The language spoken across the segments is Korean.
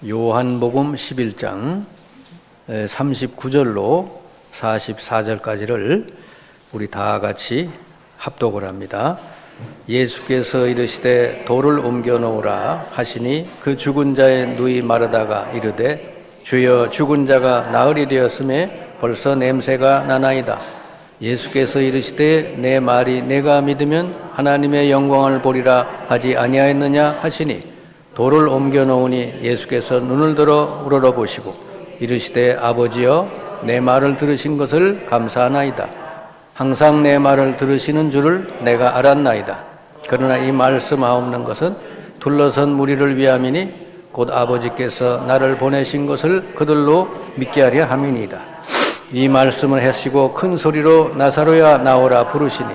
요한복음 11장 39절로 44절까지를 우리 다 같이 합독을 합니다. 예수께서 이르시되 돌을 옮겨 놓으라 하시니 그 죽은 자의 누이 마르다가 이르되 주여 죽은 자가 나으리 되었음에 벌써 냄새가 나나이다. 예수께서 이르시되 내 말이 내가 믿으면 하나님의 영광을 보리라 하지 아니하였느냐 하시니 돌을 옮겨 놓으니 예수께서 눈을 들어 우러러보시고 이르시되 아버지여 내 말을 들으신 것을 감사하나이다. 항상 내 말을 들으시는 줄을 내가 알았나이다. 그러나 이 말씀하옵는 것은 둘러선 무리를 위함이니 곧 아버지께서 나를 보내신 것을 그들로 믿게 하려 함이니이다. 이 말씀을 하시고 큰 소리로 나사로야 나오라 부르시니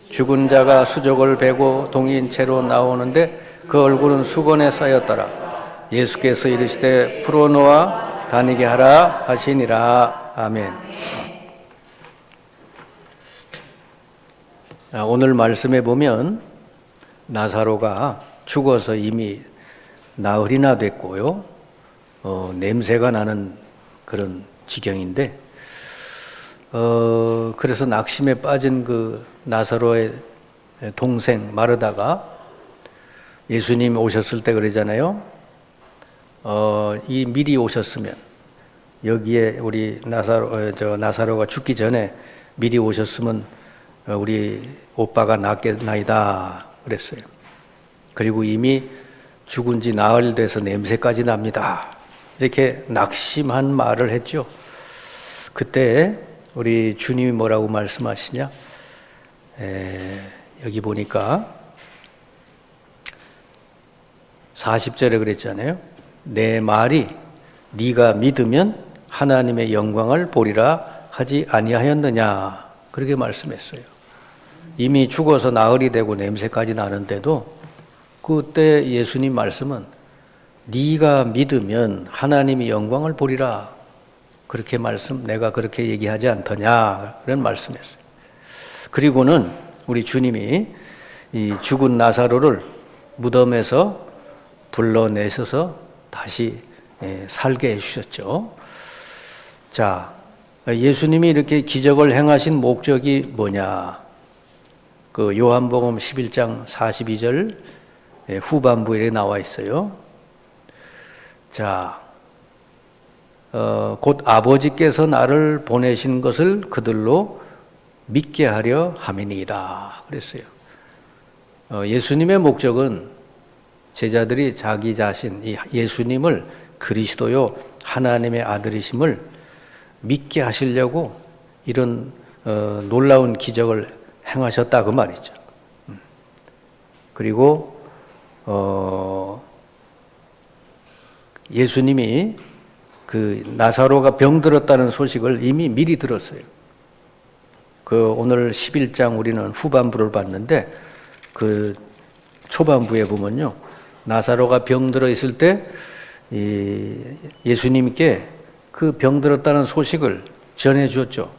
죽은 자가 수족을 베고 동인 채로 나오는데 그 얼굴은 수건에 쌓였더라. 예수께서 이르시되 풀어놓아 다니게 하라 하시니라. 아멘. 오늘 말씀에 보면 나사로가 죽어서 이미 나흘이나 됐고요. 냄새가 나는 그런 지경인데 그래서 낙심에 빠진 그 나사로의 동생 마르다가 예수님 오셨을 때 그러잖아요. 이 미리 오셨으면 여기에 우리 나사로가 죽기 전에 미리 오셨으면 우리 오빠가 낫겠나이다 그랬어요. 그리고 이미 죽은 지 나흘 돼서 냄새까지 납니다. 이렇게 낙심한 말을 했죠. 그때 우리 주님이 뭐라고 말씀하시냐? 여기 보니까 40절에 그랬잖아요. 내 말이 네가 믿으면 하나님의 영광을 보리라 하지 아니하였느냐. 그렇게 말씀했어요. 이미 죽어서 나흘이 되고 냄새까지 나는데도 그때 예수님 말씀은 네가 믿으면 하나님의 영광을 보리라. 그렇게 내가 그렇게 얘기하지 않더냐. 그런 말씀했어요. 그리고는 우리 주님이 이 죽은 나사로를 무덤에서 불러내셔서 다시 살게 해주셨죠. 자, 예수님이 이렇게 기적을 행하신 목적이 뭐냐? 그 요한복음 11장 42절 후반부에 나와 있어요. 자, 곧 아버지께서 나를 보내신 것을 그들로 믿게 하려 함이니이다. 그랬어요. 예수님의 목적은 제자들이 자기 자신, 이 예수님을 그리스도요 하나님의 아들이심을 믿게 하시려고 이런 놀라운 기적을 행하셨다 그 말이죠. 그리고 예수님이 그 나사로가 병들었다는 소식을 이미 미리 들었어요. 그 오늘 11장 우리는 후반부를 봤는데 그 초반부에 보면요. 나사로가 병들어 있을 때 예수님께 그 병들었다는 소식을 전해 주었죠.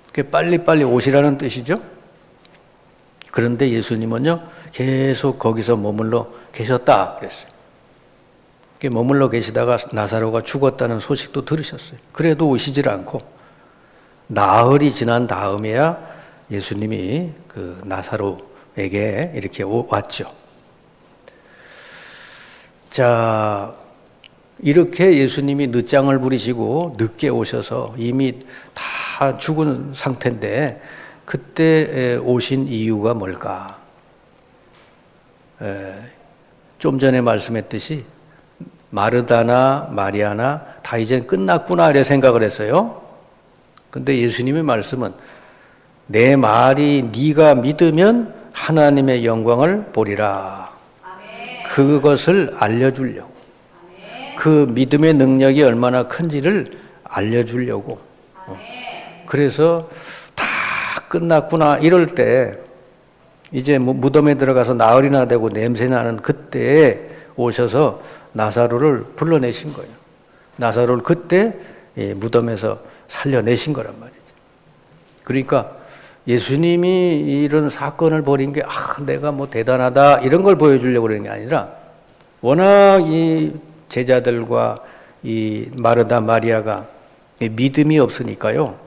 그게 빨리빨리 오시라는 뜻이죠. 그런데 예수님은요. 계속 거기서 머물러 계셨다 그랬어요. 머물러 계시다가 나사로가 죽었다는 소식도 들으셨어요. 그래도 오시질 않고 나흘이 지난 다음에야 예수님이 그 나사로에게 이렇게 왔죠. 자, 이렇게 예수님이 늦장을 부리시고 늦게 오셔서 이미 다 죽은 상태인데 그때 오신 이유가 뭘까? 좀 전에 말씀했듯이 마르다나 마리아나 다 이제 끝났구나 이렇게 생각을 했어요. 근데 예수님의 말씀은 내 말이 네가 믿으면 하나님의 영광을 보리라. 그것을 알려주려고. 그 믿음의 능력이 얼마나 큰지를 알려주려고. 그래서 다 끝났구나 이럴 때 이제 무덤에 들어가서 나흘이나 되고 냄새나는 그때 오셔서 나사로를 불러내신 거예요. 나사로를 그때 무덤에서 살려내신 거란 말이죠. 그러니까 예수님이 이런 사건을 벌인 게 내가 뭐 대단하다 이런 걸 보여주려고 그러는 게 아니라 워낙 이 제자들과 이 마르다 마리아가 믿음이 없으니까요.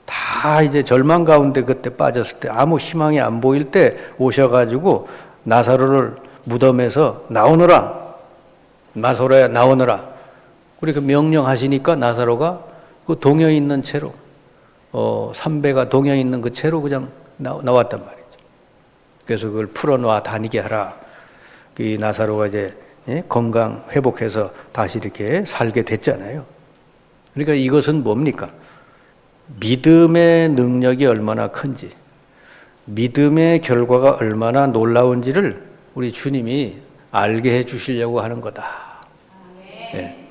다 이제 절망 가운데 그때 빠졌을 때 아무 희망이 안 보일 때 오셔가지고 나사로를 무덤에서 나오너라. 나사로야 나오너라. 그렇게 명령하시니까 나사로가 그 동여 있는 채로 삼배가 동여 있는 그 채로 그냥 나왔단 말이죠. 그래서 그걸 풀어놔 다니게 하라. 이 나사로가 이제 건강 회복해서 다시 이렇게 살게 됐잖아요. 그러니까 이것은 뭡니까? 믿음의 능력이 얼마나 큰지, 믿음의 결과가 얼마나 놀라운지를 우리 주님이 알게 해 주시려고 하는 거다. 네.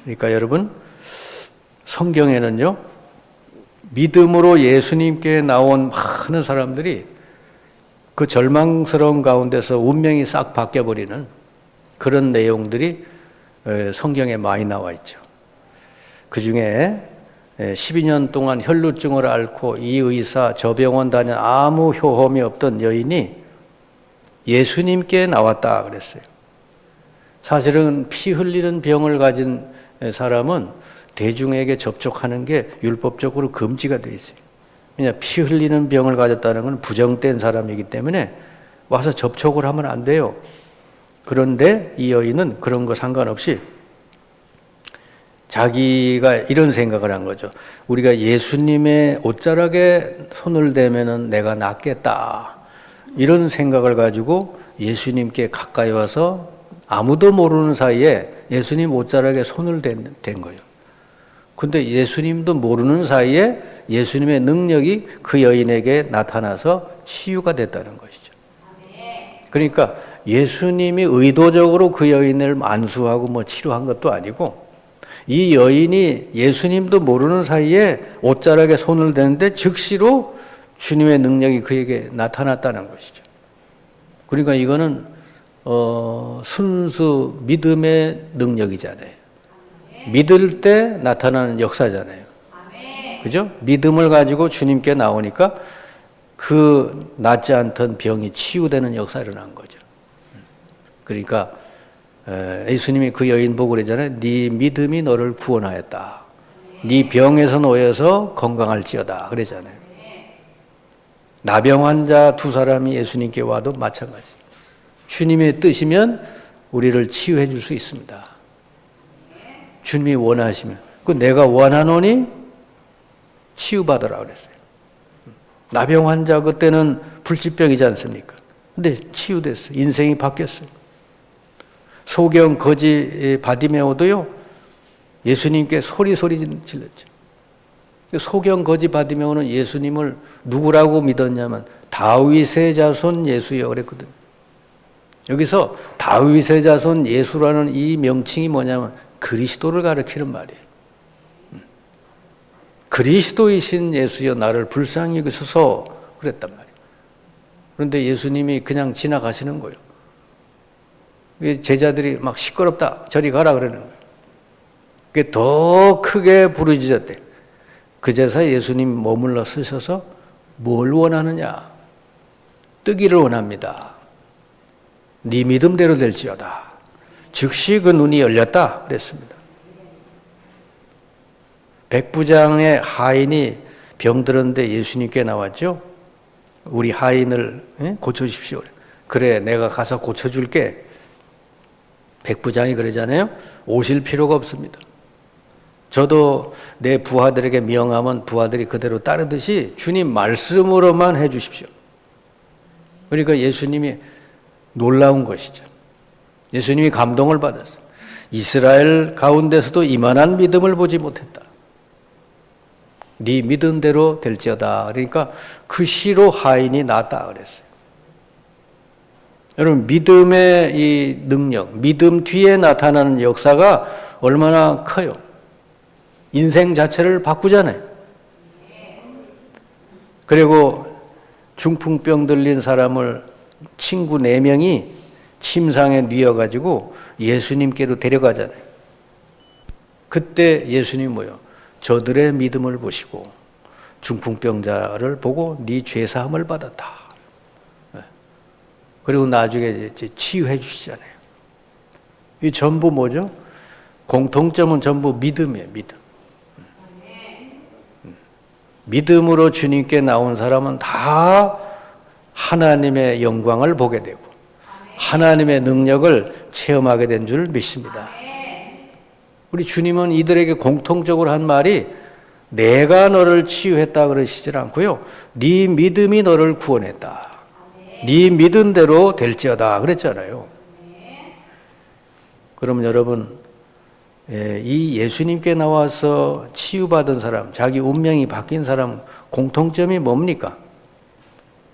그러니까 여러분, 성경에는요, 믿음으로 예수님께 나온 많은 사람들이 그 절망스러운 가운데서 운명이 싹 바뀌어버리는 그런 내용들이 성경에 많이 나와 있죠. 그 중에 12년 동안 혈루증을 앓고 이 의사 저 병원 다녀 아무 효험이 없던 여인이 예수님께 나왔다 그랬어요. 사실은 피 흘리는 병을 가진 사람은 대중에게 접촉하는 게 율법적으로 금지가 돼 있어요. 왜냐, 피 흘리는 병을 가졌다는 건 부정된 사람이기 때문에 와서 접촉을 하면 안 돼요. 그런데 이 여인은 그런 거 상관없이 자기가 이런 생각을 한 거죠. 우리가 예수님의 옷자락에 손을 대면은 내가 낫겠다. 이런 생각을 가지고 예수님께 가까이 와서 아무도 모르는 사이에 예수님 옷자락에 손을 댄 거예요. 근데 예수님도 모르는 사이에 예수님의 능력이 그 여인에게 나타나서 치유가 됐다는 것이죠. 그러니까 예수님이 의도적으로 그 여인을 안수하고 뭐 치료한 것도 아니고 이 여인이 예수님도 모르는 사이에 옷자락에 손을 대는데 즉시로 주님의 능력이 그에게 나타났다는 것이죠. 그러니까 이거는 순수 믿음의 능력이잖아요. 믿을 때 나타나는 역사잖아요. 그죠? 믿음을 가지고 주님께 나오니까 그 낫지 않던 병이 치유되는 역사가 일어난 거죠. 그러니까 예수님이 그 여인 보고 그러잖아요. 네 믿음이 너를 구원하였다. 네 병에서 놓여서 건강할지어다. 그러잖아요. 나병 환자 두 사람이 예수님께 와도 마찬가지. 주님의 뜻이면 우리를 치유해 줄 수 있습니다. 주님이 원하시면. 그 내가 원하노니 치유받으라 그랬어요. 나병 환자 그때는 불치병이지 않습니까? 근데 치유됐어요. 인생이 바뀌었어요. 소경 거지 바디메오도요, 예수님께 소리 질렀죠. 소경 거지 바디메오는 예수님을 누구라고 믿었냐면 다윗의 자손 예수여 그랬거든요. 여기서 다윗의 자손 예수라는 이 명칭이 뭐냐면 그리스도를 가리키는 말이에요. 그리스도이신 예수여 나를 불쌍히 여기소서 그랬단 말이에요. 그런데 예수님이 그냥 지나가시는 거예요. 제자들이 막 시끄럽다 저리 가라 그러는 거예요. 그게 더 크게 부르짖었대. 그제서 예수님 머물러 쓰셔서 뭘 원하느냐? 뜨기를 원합니다. 네 믿음대로 될지어다. 즉시 그 눈이 열렸다 그랬습니다. 백부장의 하인이 병들었는데 예수님께 나왔죠. 우리 하인을 고쳐주십시오. 그래 내가 가서 고쳐줄게. 백부장이 그러잖아요. 오실 필요가 없습니다. 저도 내 부하들에게 명하면 부하들이 그대로 따르듯이 주님 말씀으로만 해 주십시오. 그러니까 예수님이 놀라운 것이죠. 예수님이 감동을 받았어요. 이스라엘 가운데서도 이만한 믿음을 보지 못했다. 네 믿음대로 될지어다. 그러니까 그 시로 하인이 낫다 그랬어요. 여러분 믿음의 이 능력, 믿음 뒤에 나타나는 역사가 얼마나 커요. 인생 자체를 바꾸잖아요. 그리고 중풍병 들린 사람을 친구 4명이 침상에 뉘어가지고 예수님께로 데려가잖아요. 그때 예수님이 뭐예요? 저들의 믿음을 보시고 중풍병자를 보고 네 죄사함을 받았다. 그리고 나중에 이제 치유해 주시잖아요. 이 전부 뭐죠? 공통점은 전부 믿음이에요. 믿음. 믿음으로 주님께 나온 사람은 다 하나님의 영광을 보게 되고 하나님의 능력을 체험하게 된 줄 믿습니다. 우리 주님은 이들에게 공통적으로 한 말이 내가 너를 치유했다 그러시질 않고요. 네 믿음이 너를 구원했다. 네 믿은 대로 될지어다 그랬잖아요. 그럼 여러분, 이 예수님께 나와서 치유받은 사람, 자기 운명이 바뀐 사람 공통점이 뭡니까?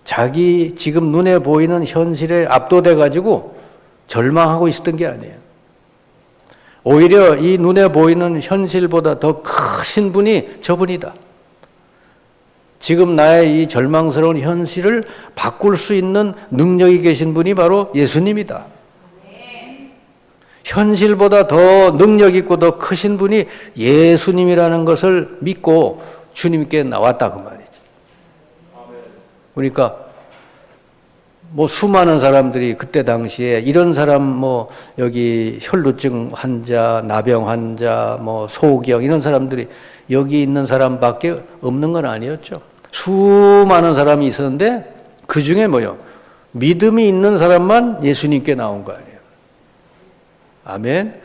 자기 지금 눈에 보이는 현실에 압도돼 가지고 절망하고 있었던 게 아니에요. 오히려 이 눈에 보이는 현실보다 더 크신 분이 저분이다. 지금 나의 이 절망스러운 현실을 바꿀 수 있는 능력이 계신 분이 바로 예수님이다. 현실보다 더 능력 있고 더 크신 분이 예수님이라는 것을 믿고 주님께 나왔다 그 말이죠. 그러니까 뭐 수많은 사람들이 그때 당시에 이런 사람 뭐 여기 혈루증 환자, 나병 환자, 뭐 소경 이런 사람들이 여기 있는 사람밖에 없는 건 아니었죠. 수많은 사람이 있었는데 그 중에 뭐요? 믿음이 있는 사람만 예수님께 나온 거 아니에요. 아멘.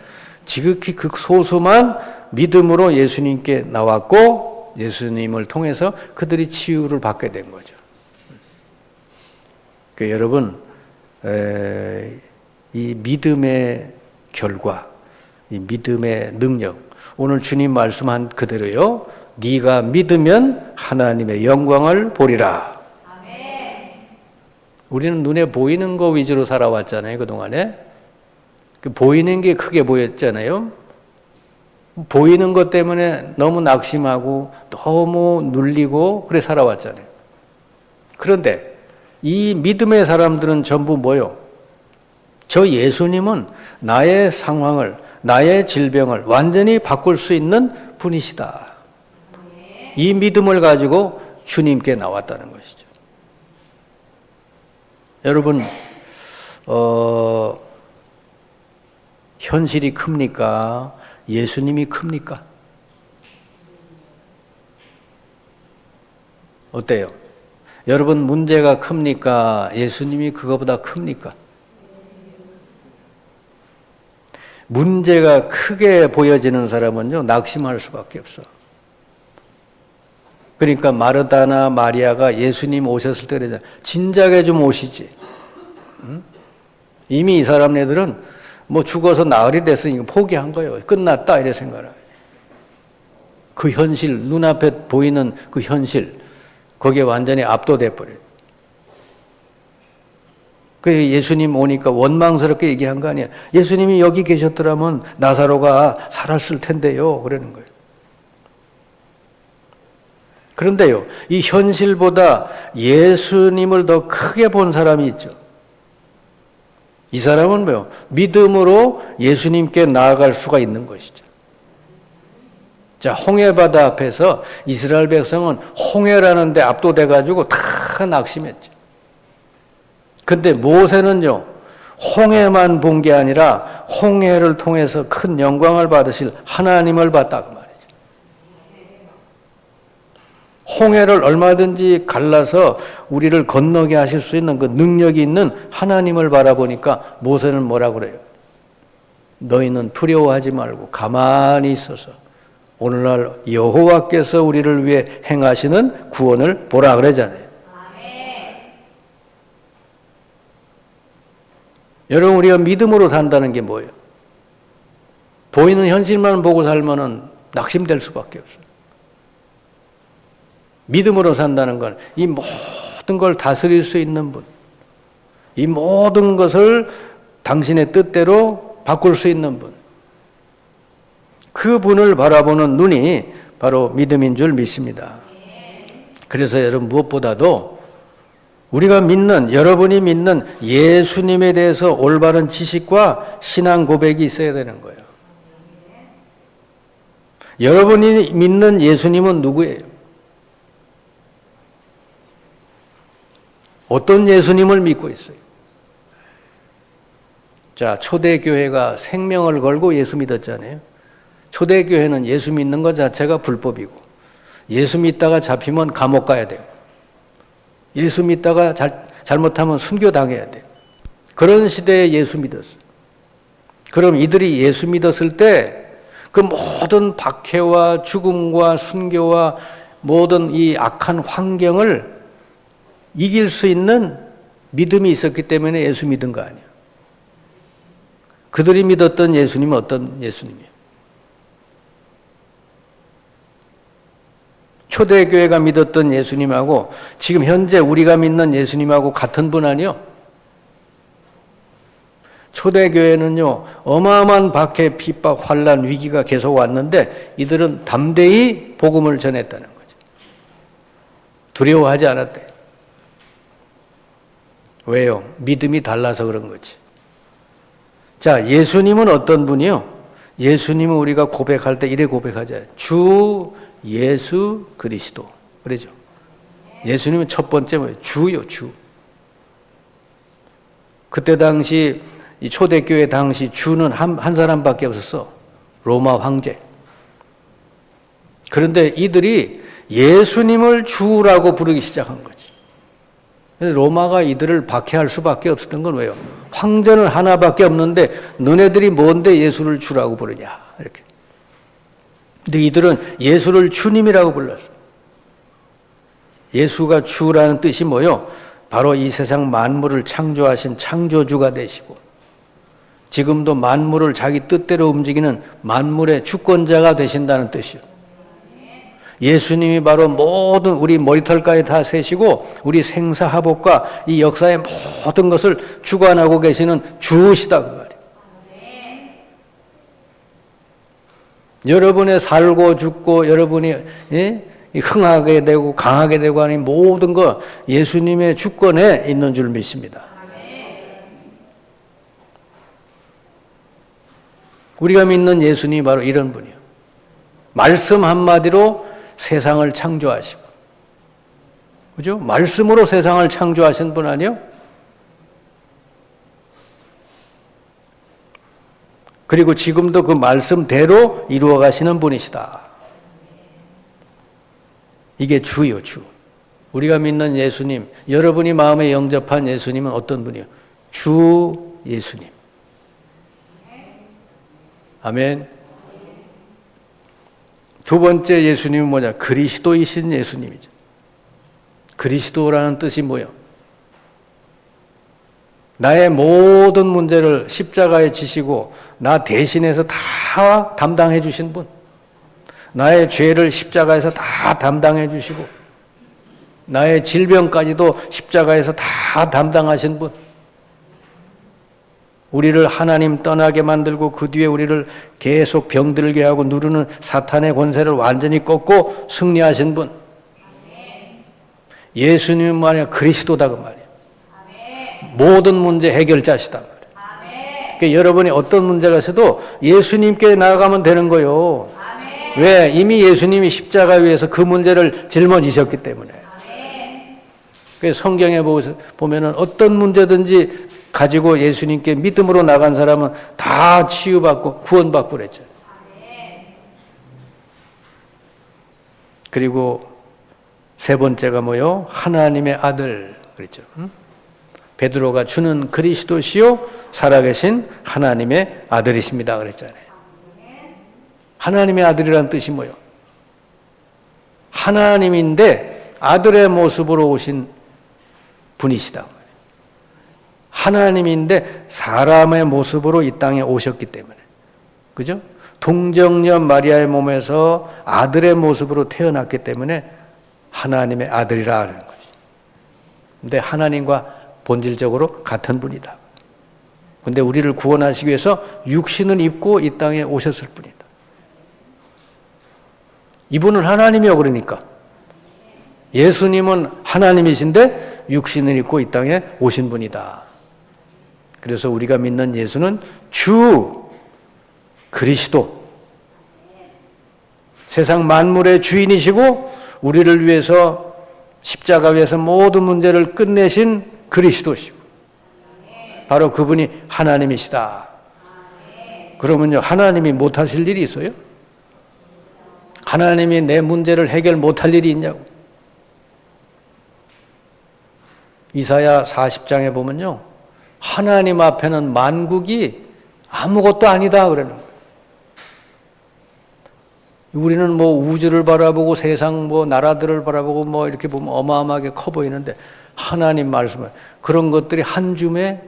지극히 그 소수만 믿음으로 예수님께 나왔고 예수님을 통해서 그들이 치유를 받게 된 거죠. 그러니까 여러분, 이 믿음의 결과, 이 믿음의 능력, 오늘 주님 말씀한 그대로요. 네가 믿으면 하나님의 영광을 보리라. 아멘. 우리는 눈에 보이는 거 위주로 살아왔잖아요. 그동안에. 보이는 게 크게 보였잖아요. 보이는 것 때문에 너무 낙심하고 너무 눌리고 그래 살아왔잖아요. 그런데 이 믿음의 사람들은 전부 뭐요? 저 예수님은 나의 상황을, 나의 질병을 완전히 바꿀 수 있는 분이시다. 이 믿음을 가지고 주님께 나왔다는 것이죠. 여러분, 현실이 큽니까? 예수님이 큽니까? 어때요? 여러분 문제가 큽니까? 예수님이 그거보다 큽니까? 문제가 크게 보여지는 사람은요, 낙심할 수밖에 없어. 그러니까 마르다나 마리아가 예수님 오셨을 때 그러잖아요. 진작에 좀 오시지. 응? 이미 이 사람네들은 뭐 죽어서 나흘이 됐으니까 포기한 거예요. 끝났다 이래 생각을. 그 현실, 눈앞에 보이는 그 현실, 거기에 완전히 압도돼 버려요. 그 예수님 오니까 원망스럽게 얘기한 거 아니야. 예수님이 여기 계셨더라면 나사로가 살았을 텐데요. 그러는 거예요. 그런데요, 이 현실보다 예수님을 더 크게 본 사람이 있죠. 이 사람은 뭐요? 믿음으로 예수님께 나아갈 수가 있는 것이죠. 자, 홍해바다 앞에서 이스라엘 백성은 홍해라는 데 압도돼 가지고 다 낙심했죠. 근데 모세는요, 홍해만 본 게 아니라 홍해를 통해서 큰 영광을 받으실 하나님을 봤다 그 말이죠. 홍해를 얼마든지 갈라서 우리를 건너게 하실 수 있는 그 능력이 있는 하나님을 바라보니까 모세는 뭐라고 그래요? 너희는 두려워하지 말고 가만히 있어서 오늘날 여호와께서 우리를 위해 행하시는 구원을 보라 그러잖아요. 여러분, 우리가 믿음으로 산다는 게 뭐예요? 보이는 현실만 보고 살면은 낙심될 수밖에 없어요. 믿음으로 산다는 건 이 모든 걸 다스릴 수 있는 분, 이 모든 것을 당신의 뜻대로 바꿀 수 있는 분, 그 분을 바라보는 눈이 바로 믿음인 줄 믿습니다. 그래서 여러분 무엇보다도 우리가 믿는, 여러분이 믿는 예수님에 대해서 올바른 지식과 신앙 고백이 있어야 되는 거예요. 여러분이 믿는 예수님은 누구예요? 어떤 예수님을 믿고 있어요? 자, 초대교회가 생명을 걸고 예수 믿었잖아요. 초대교회는 예수 믿는 것 자체가 불법이고, 예수 믿다가 잡히면 감옥 가야 되고, 예수 믿다가 잘못하면 순교당해야 돼요. 그런 시대에 예수 믿었어요. 그럼 이들이 예수 믿었을 때 그 모든 박해와 죽음과 순교와 모든 이 악한 환경을 이길 수 있는 믿음이 있었기 때문에 예수 믿은 거 아니에요. 그들이 믿었던 예수님은 어떤 예수님이에요? 초대교회가 믿었던 예수님하고 지금 현재 우리가 믿는 예수님하고 같은 분 아니요? 초대교회는요, 어마어마한 박해, 핍박, 환란, 위기가 계속 왔는데 이들은 담대히 복음을 전했다는 거죠. 두려워하지 않았대요. 왜요? 믿음이 달라서 그런 거지. 자, 예수님은 어떤 분이요? 예수님은 우리가 고백할 때 이래 고백하잖아요. 주 예수 그리스도. 그러죠. 예수님은 첫 번째 뭐예요? 주요, 주. 그때 당시 이 초대교회 당시 주는 한 사람밖에 없었어. 로마 황제. 그런데 이들이 예수님을 주라고 부르기 시작한 거지. 로마가 이들을 박해할 수밖에 없었던 건 왜요? 황제는 하나밖에 없는데 너네들이 뭔데 예수를 주라고 부르냐 이렇게. 근데 이들은 예수를 주님이라고 불렀어. 예수가 주라는 뜻이 뭐요? 바로 이 세상 만물을 창조하신 창조주가 되시고 지금도 만물을 자기 뜻대로 움직이는 만물의 주권자가 되신다는 뜻이요. 예수님이 바로 모든 우리 머리털까지 다 세시고 우리 생사화복과 이 역사의 모든 것을 주관하고 계시는 주시다 그 말이에요. 여러분의 살고 죽고 여러분이 흥하게 되고 강하게 되고 하는 모든 것 예수님의 주권에 있는 줄 믿습니다. 우리가 믿는 예수님이 바로 이런 분이에요. 말씀 한마디로 세상을 창조하시고, 그죠? 말씀으로 세상을 창조하신 분 아니요? 그리고 지금도 그 말씀대로 이루어 가시는 분이시다. 이게 주요, 주. 우리가 믿는 예수님, 여러분이 마음에 영접한 예수님은 어떤 분이에요? 주 예수님. 아멘. 두 번째 예수님은 뭐냐? 그리스도이신 예수님이죠. 그리스도라는 뜻이 뭐예요? 나의 모든 문제를 십자가에 지시고 나 대신해서 다 담당해 주신 분. 나의 죄를 십자가에서 다 담당해 주시고 나의 질병까지도 십자가에서 다 담당하신 분. 우리를 하나님 떠나게 만들고 그 뒤에 우리를 계속 병들게 하고 누르는 사탄의 권세를 완전히 꺾고 승리하신 분. 예수님은 말이야 그리스도다 그 말이야. 모든 문제 해결자시다 말이야. 그러니까 여러분이 어떤 문제가 있어도 예수님께 나아가면 되는 거요. 왜? 이미 예수님이 십자가 위에서 그 문제를 짊어지셨기 때문에. 그래서 성경에 보면은 어떤 문제든지 가지고 예수님께 믿음으로 나간 사람은 다 치유받고 구원받고 그랬죠. 그리고 세 번째가 뭐요? 하나님의 아들 그랬죠. 베드로가 주는 그리스도시요 살아계신 하나님의 아들이십니다 그랬잖아요. 하나님의 아들이라는 뜻이 뭐요? 하나님인데 아들의 모습으로 오신 분이시다. 하나님인데 사람의 모습으로 이 땅에 오셨기 때문에. 그죠? 동정녀 마리아의 몸에서 아들의 모습으로 태어났기 때문에 하나님의 아들이라 하는 거지. 근데 하나님과 본질적으로 같은 분이다. 근데 우리를 구원하시기 위해서 육신을 입고 이 땅에 오셨을 뿐이다. 이분은 하나님이요 그러니까. 예수님은 하나님이신데 육신을 입고 이 땅에 오신 분이다. 그래서 우리가 믿는 예수는 주 그리스도, 세상 만물의 주인이시고 우리를 위해서 십자가 위에서 모든 문제를 끝내신 그리스도시고 바로 그분이 하나님이시다. 그러면요, 하나님이 못하실 일이 있어요? 하나님이 내 문제를 해결 못할 일이 있냐고. 이사야 40장에 보면요, 하나님 앞에는 만국이 아무것도 아니다 그러는 거예요. 우리는 뭐 우주를 바라보고 세상 뭐 나라들을 바라보고 뭐 이렇게 보면 어마어마하게 커 보이는데 하나님 말씀은 그런 것들이 한 줌의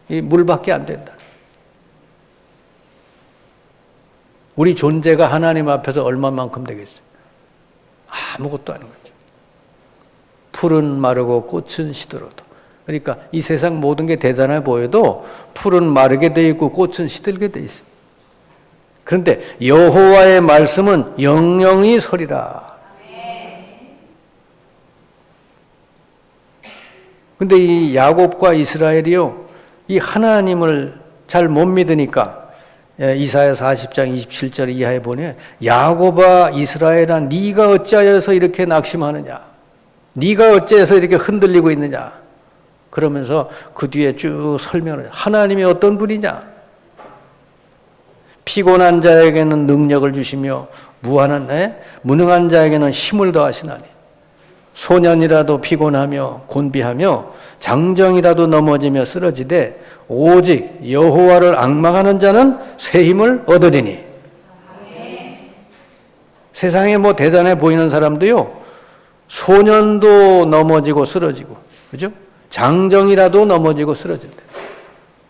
이 물밖에 안 된다. 우리 존재가 하나님 앞에서 얼마만큼 되겠어요? 아무것도 아닌 거죠. 풀은 마르고 꽃은 시들어도. 그러니까 이 세상 모든 게 대단해 보여도 풀은 마르게 돼 있고 꽃은 시들게 돼 있어요. 그런데 여호와의 말씀은 영영이 서리라. 근데 이 야곱과 이스라엘이요, 이 하나님을 잘 못 믿으니까 이사야 40장 27절 이하에 보니 야곱아 이스라엘아 네가 어찌하여서 이렇게 낙심하느냐, 네가 어찌해서 이렇게 흔들리고 있느냐 그러면서 그 뒤에 쭉 설명을, 하나님이 어떤 분이냐, 피곤한 자에게는 능력을 주시며 무능한 자에게는 힘을 더하시나니 소년이라도 피곤하며 곤비하며 장정이라도 넘어지며 쓰러지되 오직 여호와를 앙망하는 자는 새 힘을 얻으리니. 세상에 뭐 대단해 보이는 사람도요, 소년도 넘어지고 쓰러지고, 그죠? 장정이라도 넘어지고 쓰러진다.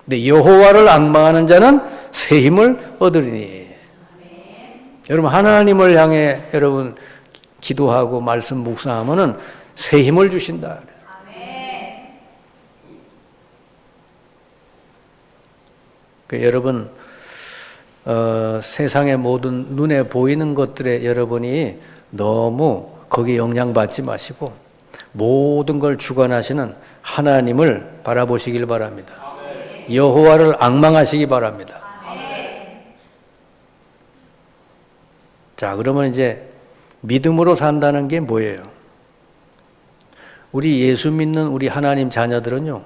근데 여호와를 앙망하는 자는 새 힘을 얻으리니. 여러분, 하나님을 향해 여러분 기도하고 말씀 묵상하면은 새 힘을 주신다. 그러니까 여러분, 세상의 모든 눈에 보이는 것들에 여러분이 너무 거기에 영향받지 마시고 모든 걸 주관하시는 하나님을 바라보시길 바랍니다. 여호와를 앙망하시기 바랍니다. 자, 그러면 이제 믿음으로 산다는 게 뭐예요? 우리 예수 믿는 우리 하나님 자녀들은요,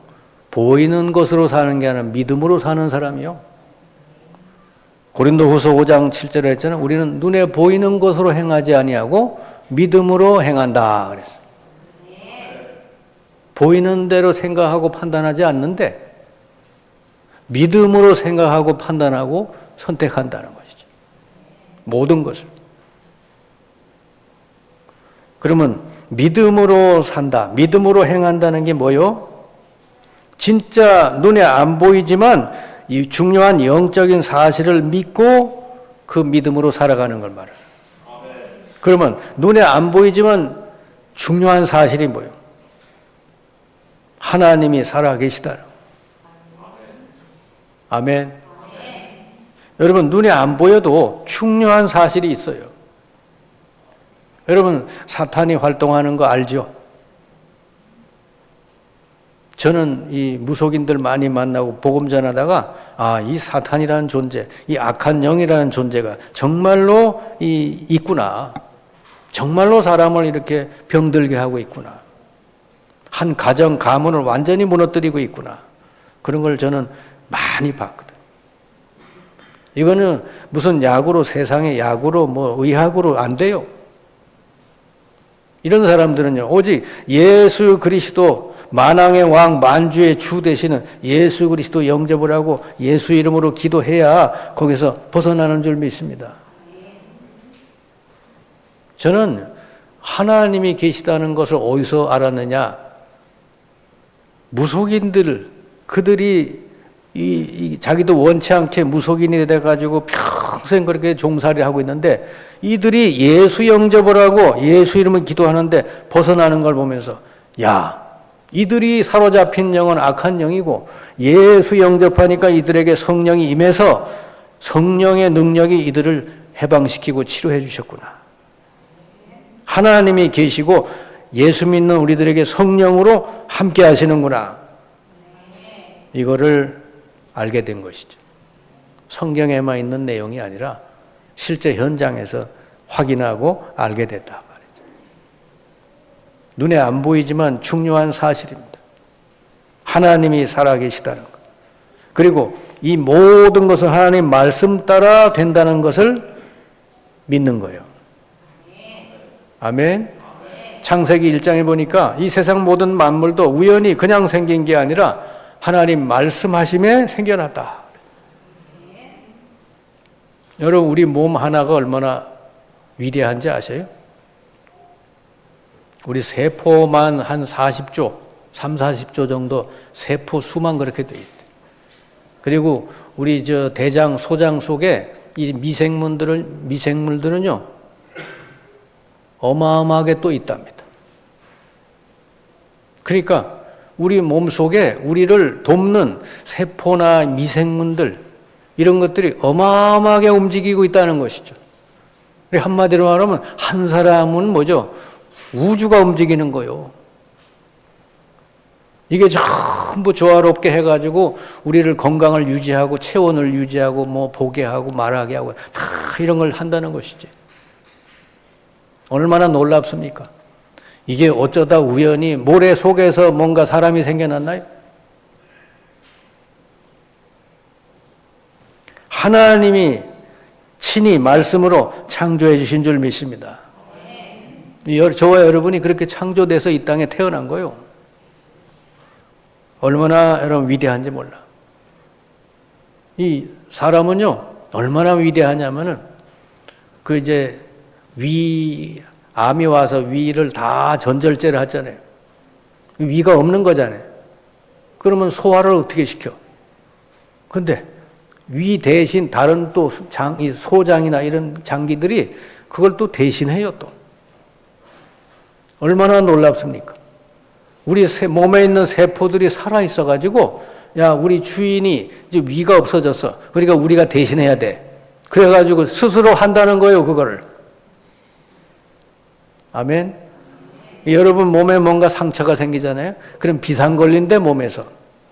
보이는 것으로 사는 게 아니라 믿음으로 사는 사람이요. 고린도후서 5장 7절에 했잖아요. 우리는 눈에 보이는 것으로 행하지 아니하고 믿음으로 행한다 그랬어요. 보이는 대로 생각하고 판단하지 않는데 믿음으로 생각하고 판단하고 선택한다는 것이죠. 모든 것을. 그러면 믿음으로 산다, 믿음으로 행한다는 게 뭐요? 진짜 눈에 안 보이지만 이 중요한 영적인 사실을 믿고 그 믿음으로 살아가는 걸 말해요. 그러면 눈에 안 보이지만 중요한 사실이 뭐예요? 하나님이 살아계시다는 거예요. 아멘. 여러분, 눈에 안 보여도 중요한 사실이 있어요. 여러분, 사탄이 활동하는 거 알죠? 저는 이 무속인들 많이 만나고 복음 전하다가 이 사탄이라는 존재, 이 악한 영이라는 존재가 정말로 있구나. 정말로 사람을 이렇게 병들게 하고 있구나. 한 가정, 가문을 완전히 무너뜨리고 있구나. 그런 걸 저는 많이 봤거든. 이거는 무슨 약으로, 세상의 약으로, 뭐 의학으로 안 돼요. 이런 사람들은요, 오직 예수 그리스도 만왕의 왕, 만주의 주 되시는 예수 그리스도 영접을 하고 예수 이름으로 기도해야 거기서 벗어나는 줄 믿습니다. 저는 하나님이 계시다는 것을 어디서 알았느냐? 무속인들, 그들이 자기도 원치 않게 무속인이 돼가지고 평생 그렇게 종살이를 하고 있는데 이들이 예수 영접을 하고 예수 이름을 기도하는데 벗어나는 걸 보면서 이들이 사로잡힌 영은 악한 영이고 예수 영접하니까 이들에게 성령이 임해서 성령의 능력이 이들을 해방시키고 치료해 주셨구나. 하나님이 계시고 예수 믿는 우리들에게 성령으로 함께 하시는구나. 이거를 알게 된 것이죠. 성경에만 있는 내용이 아니라 실제 현장에서 확인하고 알게 됐다 말이죠. 눈에 안 보이지만 중요한 사실입니다. 하나님이 살아계시다는 것. 그리고 이 모든 것은 하나님 말씀 따라 된다는 것을 믿는 거예요. 아멘. 창세기 1장에 보니까 이 세상 모든 만물도 우연히 그냥 생긴 게 아니라 하나님 말씀하심에 생겨났다. 여러분, 우리 몸 하나가 얼마나 위대한지 아세요? 우리 세포만 한 40조, 3, 40조 정도 세포 수만 그렇게 돼 있대. 그리고 우리 대장, 소장 속에 이 미생물들은요, 어마어마하게 또 있답니다. 그러니까 우리 몸 속에 우리를 돕는 세포나 미생물들, 이런 것들이 어마어마하게 움직이고 있다는 것이죠. 한마디로 말하면 한 사람은 뭐죠? 우주가 움직이는 거요. 이게 전부 조화롭게 해가지고 우리를 건강을 유지하고 체온을 유지하고 뭐 보게 하고 말하게 하고 다 이런 걸 한다는 것이지. 얼마나 놀랍습니까? 이게 어쩌다 우연히 모래 속에서 뭔가 사람이 생겨났나요? 하나님이 친히 말씀으로 창조해 주신 줄 믿습니다. 저와 여러분이 그렇게 창조돼서 이 땅에 태어난 거예요. 얼마나 여러분 위대한지 몰라. 이 사람은요, 얼마나 위대하냐면은 암이 와서 위를 다 전절제를 하잖아요. 위가 없는 거잖아요. 그러면 소화를 어떻게 시켜? 근데 위 대신 다른 또 소장이나 이런 장기들이 그걸 또 대신해요, 또. 얼마나 놀랍습니까? 우리 몸에 있는 세포들이 살아있어가지고, 야, 우리 주인이 이제 위가 없어졌어. 그러니까 우리가 대신해야 돼. 그래가지고 스스로 한다는 거예요, 그거를. 아멘. 여러분 몸에 뭔가 상처가 생기잖아요. 그럼 비상 걸린대, 몸에서.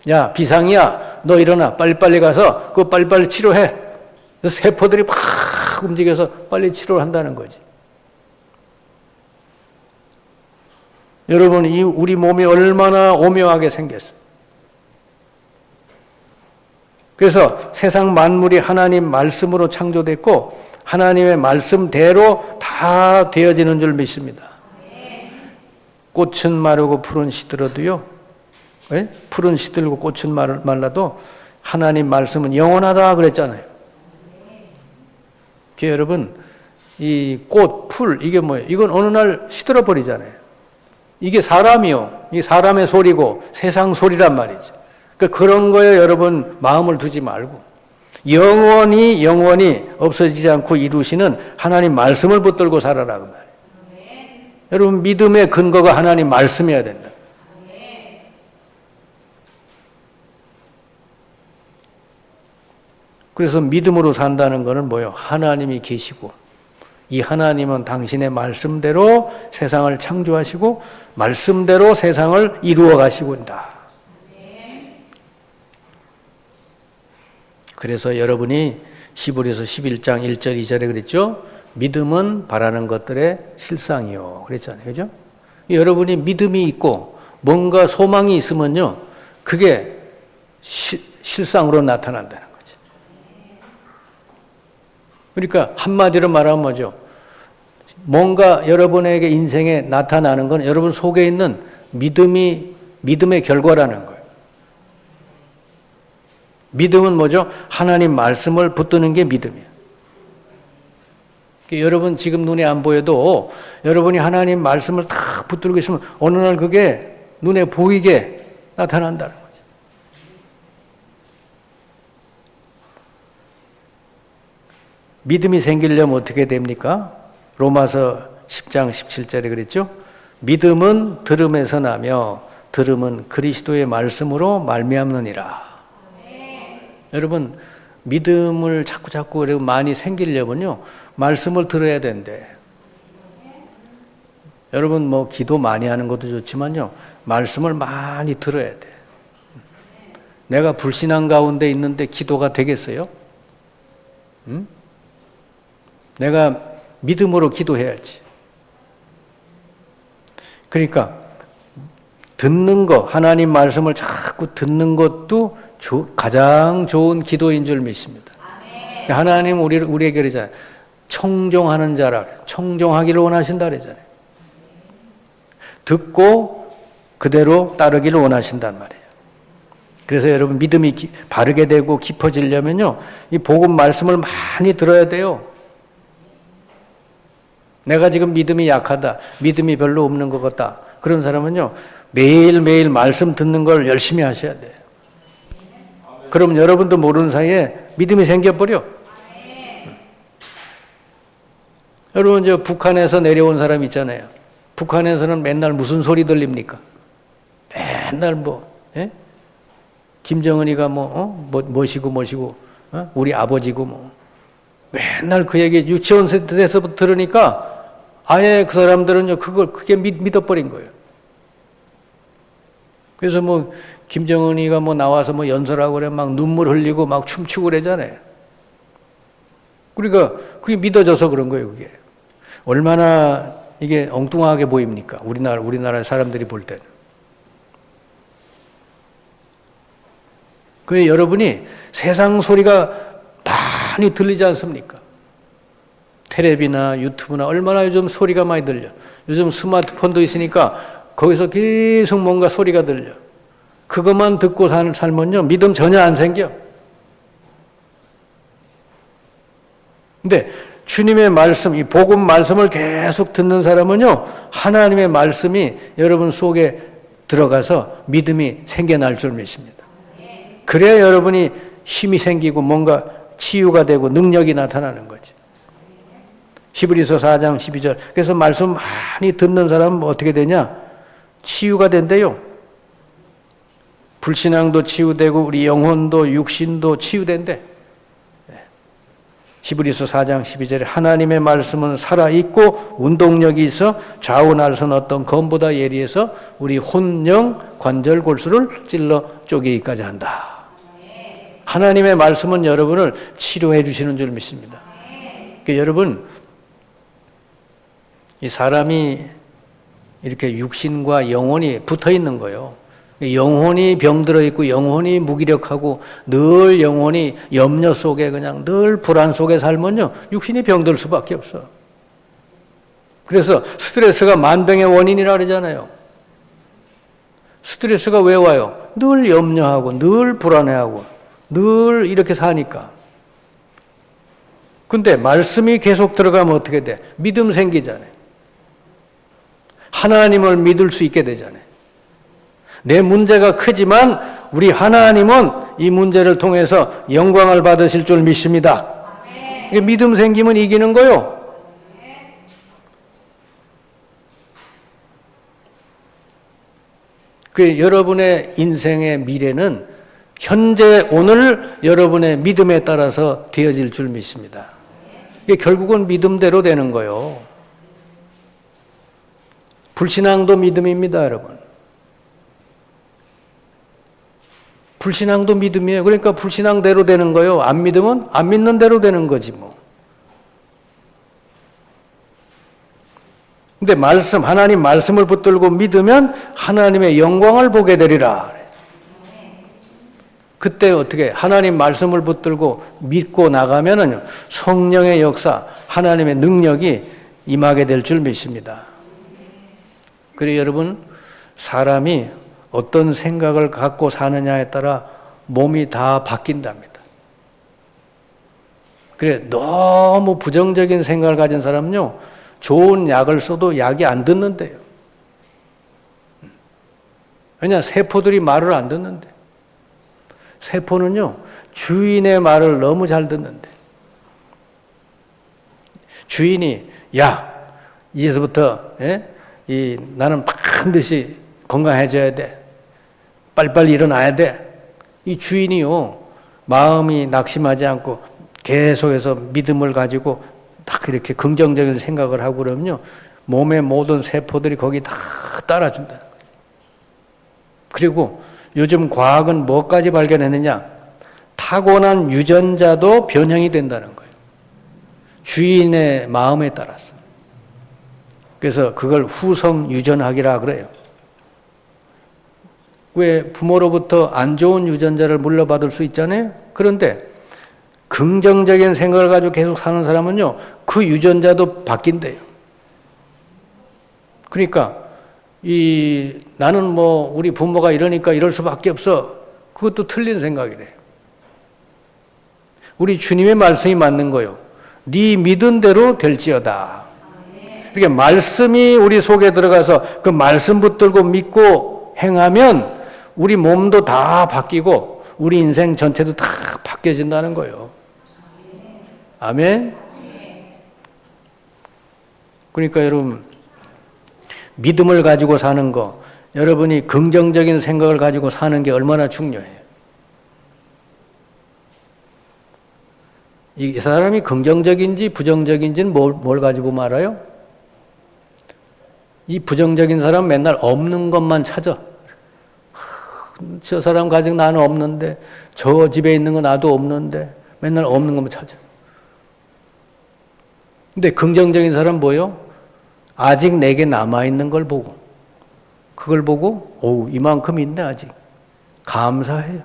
야, 비상이야. 너 일어나. 빨리빨리 가서 그거 빨리빨리 치료해. 세포들이 막 움직여서 빨리 치료를 한다는 거지. 여러분, 우리 몸이 얼마나 오묘하게 생겼어요. 그래서 세상 만물이 하나님 말씀으로 창조됐고 하나님의 말씀대로 다 되어지는 줄 믿습니다. 꽃은 마르고 풀은 시들어도요, 풀은 시들고 꽃은 말라도 하나님 말씀은 영원하다 그랬잖아요. 여러분, 이 꽃, 풀, 이게 뭐예요? 이건 어느 날 시들어 버리잖아요. 이게 사람이요. 이게 사람의 소리고 세상 소리란 말이죠. 그러니까 그런 거에 여러분 마음을 두지 말고 영원히 없어지지 않고 이루시는 하나님 말씀을 붙들고 살아라 그 말이에요. 여러분, 믿음의 근거가 하나님 말씀이어야 된다. 그래서 믿음으로 산다는 것은 뭐예요? 하나님이 계시고 이 하나님은 당신의 말씀대로 세상을 창조하시고 말씀대로 세상을 이루어 가시고 있다. 그래서 여러분이 히브리서 11장 1절 2절에 그랬죠? 믿음은 바라는 것들의 실상이요. 그랬잖아요. 그죠? 여러분이 믿음이 있고 뭔가 소망이 있으면요, 그게 실상으로 나타난다는 거죠. 그러니까 한마디로 말하면 뭐죠? 뭔가 여러분에게 인생에 나타나는 건 여러분 속에 있는 믿음의 결과라는 거예요. 믿음은 뭐죠? 하나님 말씀을 붙드는 게 믿음이에요. 여러분 지금 눈에 안 보여도 여러분이 하나님 말씀을 다 붙들고 있으면 어느 날 그게 눈에 보이게 나타난다는 거죠. 믿음이 생기려면 어떻게 됩니까? 로마서 10장 17절에 그랬죠? 믿음은 들음에서 나며 들음은 그리스도의 말씀으로 말미암느니라. 여러분, 믿음을 자꾸 많이 생기려면요, 말씀을 들어야 된대. 여러분, 뭐, 기도 많이 하는 것도 좋지만요, 말씀을 많이 들어야 돼. 내가 불신앙 가운데 있는데 기도가 되겠어요? 응? 내가 믿음으로 기도해야지. 그러니까, 듣는 거, 하나님 말씀을 자꾸 듣는 것도 가장 좋은 기도인 줄 믿습니다. 하나님 우리에게 그러잖아요. 청종하는 자라, 청종하기를 원하신다 그러잖아요. 듣고 그대로 따르기를 원하신단 말이에요. 그래서 여러분 믿음이 바르게 되고 깊어지려면요, 이 복음 말씀을 많이 들어야 돼요. 내가 지금 믿음이 약하다, 믿음이 별로 없는 것 같다, 그런 사람은요, 매일매일 말씀 듣는 걸 열심히 하셔야 돼요. 그럼 여러분도 모르는 사이에 믿음이 생겨버려. 여러분, 저 북한에서 내려온 사람 있잖아요. 북한에서는 맨날 무슨 소리 들립니까? 맨날 예? 김정은이가 뭐시고, 우리 아버지고 맨날 그 얘기 유치원 때서부터 들으니까 아예 그 사람들은요, 그게 믿어버린 거예요. 그래서 김정은이가 나와서 연설하고 그래 막 눈물 흘리고 막 춤추고 그러잖아요. 그러니까 그게 믿어져서 그런 거예요, 그게. 얼마나 이게 엉뚱하게 보입니까? 우리나라 사람들이 볼 때는. 그래, 여러분이 세상 소리가 많이 들리지 않습니까? 텔레비나 유튜브나 얼마나 요즘 소리가 많이 들려. 요즘 스마트폰도 있으니까 거기서 계속 뭔가 소리가 들려. 그것만 듣고 살면요, 믿음 전혀 안 생겨. 근데 주님의 말씀, 이 복음 말씀을 계속 듣는 사람은요, 하나님의 말씀이 여러분 속에 들어가서 믿음이 생겨날 줄 믿습니다. 그래야 여러분이 힘이 생기고 뭔가 치유가 되고 능력이 나타나는 거지. 히브리서 4장 12절. 그래서 말씀 많이 듣는 사람은 어떻게 되냐? 치유가 된대요. 불신앙도 치유되고 우리 영혼도 육신도 치유된대. 히브리서 4장 12절에 하나님의 말씀은 살아있고 운동력이 있어 좌우 날선 어떤 검보다 예리해서 우리 혼, 영, 관절, 골수를 찔러 쪼개기까지 한다. 하나님의 말씀은 여러분을 치료해 주시는 줄 믿습니다. 그러니까 여러분, 이 사람이 이렇게 육신과 영혼이 붙어 있는 거예요. 영혼이 병들어 있고 영혼이 무기력하고 늘 영혼이 염려 속에 그냥 늘 불안 속에 살면요, 육신이 병들 수밖에 없어. 그래서 스트레스가 만병의 원인이라 그러잖아요. 스트레스가 왜 와요? 늘 염려하고 늘 불안해하고 늘 이렇게 사니까. 근데 말씀이 계속 들어가면 어떻게 돼? 믿음 생기잖아요. 하나님을 믿을 수 있게 되잖아요. 내 문제가 크지만 우리 하나님은 이 문제를 통해서 영광을 받으실 줄 믿습니다. 믿음 생기면 이기는 거요. 그 여러분의 인생의 미래는 현재 오늘 여러분의 믿음에 따라서 되어질 줄 믿습니다. 이게 결국은 믿음대로 되는 거예요. 불신앙도 믿음입니다, 여러분. 불신앙도 믿음이에요. 그러니까 불신앙대로 되는 거예요. 안 믿으면 안 믿는 대로 되는 거지 뭐. 근데 하나님 말씀을 붙들고 믿으면 하나님의 영광을 보게 되리라. 그때 어떻게 하나님 말씀을 붙들고 믿고 나가면은 성령의 역사, 하나님의 능력이 임하게 될 줄 믿습니다. 그래서 여러분, 사람이 어떤 생각을 갖고 사느냐에 따라 몸이 다 바뀐답니다. 그래, 너무 부정적인 생각을 가진 사람은요, 좋은 약을 써도 약이 안 듣는데요. 왜냐, 세포들이 말을 안 듣는데. 세포는요, 주인의 말을 너무 잘 듣는데. 주인이, 야, 이제서부터, 나는 반드시 건강해져야 돼. 빨리빨리 일어나야 돼. 이 주인이요, 마음이 낙심하지 않고 계속해서 믿음을 가지고 딱 이렇게 긍정적인 생각을 하고 그러면요, 몸의 모든 세포들이 거기 다 따라준다. 그리고 요즘 과학은 뭐까지 발견했느냐? 타고난 유전자도 변형이 된다는 거예요. 주인의 마음에 따라서. 그래서 그걸 후성 유전학이라 그래요. 왜 부모로부터 안 좋은 유전자를 물려받을 수 있잖아요. 그런데 긍정적인 생각을 가지고 계속 사는 사람은요, 그 유전자도 바뀐대요. 그러니까 나는 뭐 우리 부모가 이러니까 이럴 수밖에 없어. 그것도 틀린 생각이래요. 우리 주님의 말씀이 맞는 거요. 네 믿은 대로 될지어다. 그러니까 말씀이 우리 속에 들어가서 그 말씀 붙들고 믿고 행하면 우리 몸도 다 바뀌고 우리 인생 전체도 다 바뀌어진다는 거예요. 아멘. 그러니까 여러분, 믿음을 가지고 사는 거, 여러분이 긍정적인 생각을 가지고 사는 게 얼마나 중요해요. 이 사람이 긍정적인지 부정적인지는 뭘 가지고 말아요? 이 부정적인 사람 맨날 없는 것만 찾아. 저 사람 가지고 나는 없는데, 저 집에 있는 거 나도 없는데, 맨날 없는 것만 찾아. 근데 긍정적인 사람 뭐예요? 아직 내게 남아있는 걸 보고, 그걸 보고, 이만큼 있네, 아직. 감사해요.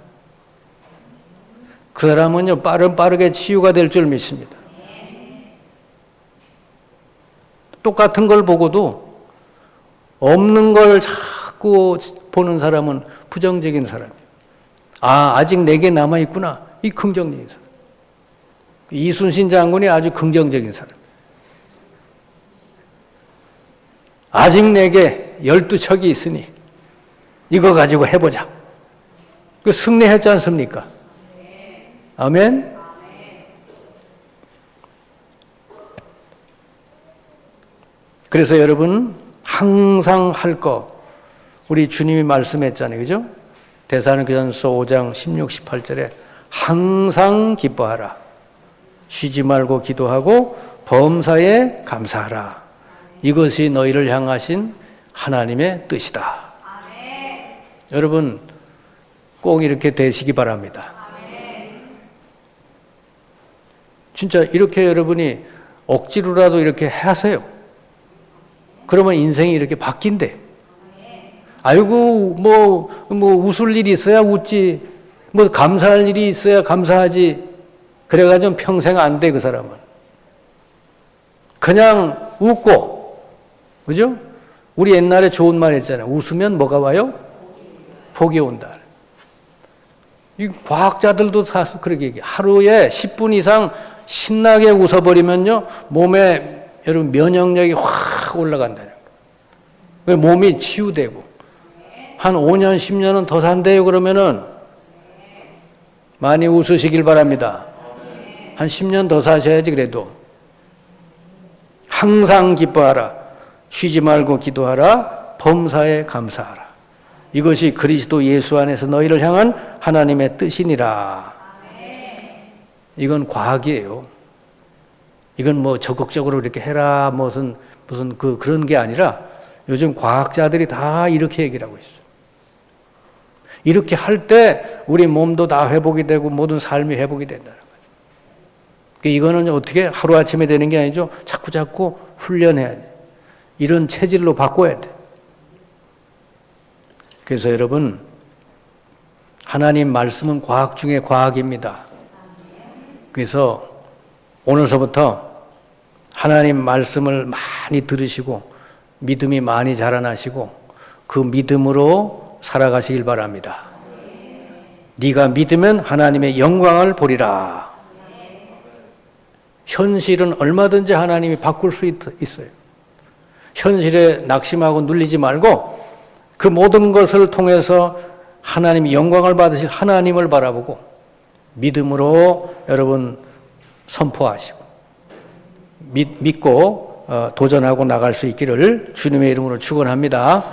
그 사람은요, 빠르게 치유가 될 줄 믿습니다. 똑같은 걸 보고도 없는 걸 자꾸 보는 사람은 부정적인 사람이에요. 아직 내게 남아있구나. 이 긍정적인 사람. 이순신 장군이 아주 긍정적인 사람. 아직 내게 12척이 있으니 이거 가지고 해보자. 그 승리했지 않습니까? 아멘? 그래서 여러분, 항상 할 거, 우리 주님이 말씀했잖아요. 그죠? 데살로니가전서 5장 16, 18절에 항상 기뻐하라. 쉬지 말고 기도하고 범사에 감사하라. 이것이 너희를 향하신 하나님의 뜻이다. 아멘. 여러분, 꼭 이렇게 되시기 바랍니다. 아멘. 진짜 이렇게 여러분이 억지로라도 이렇게 하세요. 그러면 인생이 이렇게 바뀐대. 아이고, 웃을 일이 있어야 웃지. 감사할 일이 있어야 감사하지. 그래가지고 평생 안 돼, 그 사람은. 그냥 웃고, 그죠? 우리 옛날에 좋은 말 했잖아요. 웃으면 뭐가 와요? 복이 온다. 이 과학자들도 사실 그렇게 얘기해요. 하루에 10분 이상 신나게 웃어버리면요, 몸에 여러분 면역력이 확 올라간다는 거예요. 몸이 치유되고. 한 5년, 10년은 더 산대요. 그러면은 많이 웃으시길 바랍니다. 한 10년 더 사셔야지 그래도. 항상 기뻐하라. 쉬지 말고 기도하라. 범사에 감사하라. 이것이 그리스도 예수 안에서 너희를 향한 하나님의 뜻이니라. 이건 과학이에요. 이건 뭐 적극적으로 이렇게 해라 무슨 그런 게 아니라 요즘 과학자들이 다 이렇게 얘기를 하고 있어요. 이렇게 할 때 우리 몸도 다 회복이 되고 모든 삶이 회복이 된다는 거죠. 이거는 어떻게 하루아침에 되는 게 아니죠. 자꾸 훈련해야 돼. 이런 체질로 바꿔야 돼. 그래서 여러분, 하나님 말씀은 과학 중에 과학입니다. 그래서 오늘서부터 하나님 말씀을 많이 들으시고 믿음이 많이 자라나시고 그 믿음으로 살아가시길 바랍니다. 네가 믿으면 하나님의 영광을 보리라. 현실은 얼마든지 하나님이 바꿀 수 있어요. 현실에 낙심하고 눌리지 말고 그 모든 것을 통해서 하나님이 영광을 받으실 하나님을 바라보고 믿음으로 여러분 선포하시고 믿고 도전하고 나갈 수 있기를 주님의 이름으로 축원합니다.